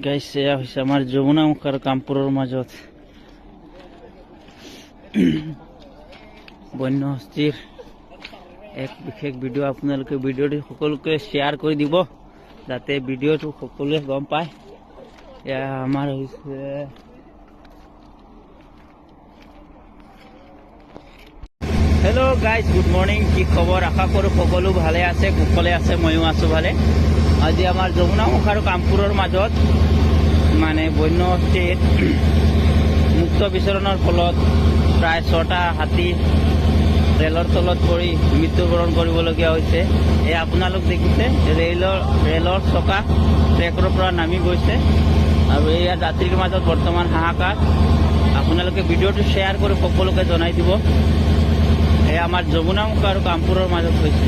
গাইছ এয়া হৈছে আমাৰ যমুনামুখ আৰু কামপুৰৰ মাজত বন্য হস্তীৰ এক বিশেষ ভিডিঅ' আপোনালোকে ভিডিঅ'টো সকলোকে শ্বেয়াৰ কৰি দিব যাতে ভিডিঅ'টো সকলোৱে গম পায়। এয়া আমাৰ হৈছে হেল্ল' গাইজ, গুড মৰ্নিং। কি খবৰ? আশা কৰোঁ সকলো ভালে আছে, কুশলে আছে, ময়ো আছোঁ ভালে। আজি আমাৰ যমুনামুখ আৰু কামপুৰৰ মাজত মানে বন্য হস্তীৰ মুক্ত বিচৰণৰ ফলত প্ৰায় 6টা হাতী ৰেলৰ তলত পৰি মৃত্যুবৰণ কৰিবলগীয়া হৈছে। এই আপোনালোক দেখিছে ৰেলৰ চকা ট্ৰেকৰ পৰা নামি গৈছে আৰু এয়া যাত্ৰীৰ মাজত বৰ্তমান হাহাকাৰ। আপোনালোকে ভিডিঅ'টো শ্বেয়াৰ কৰি সকলোকে জনাই দিব। এয়া আমাৰ যমুনামুখ আৰু কামপুৰৰ মাজত হৈছে।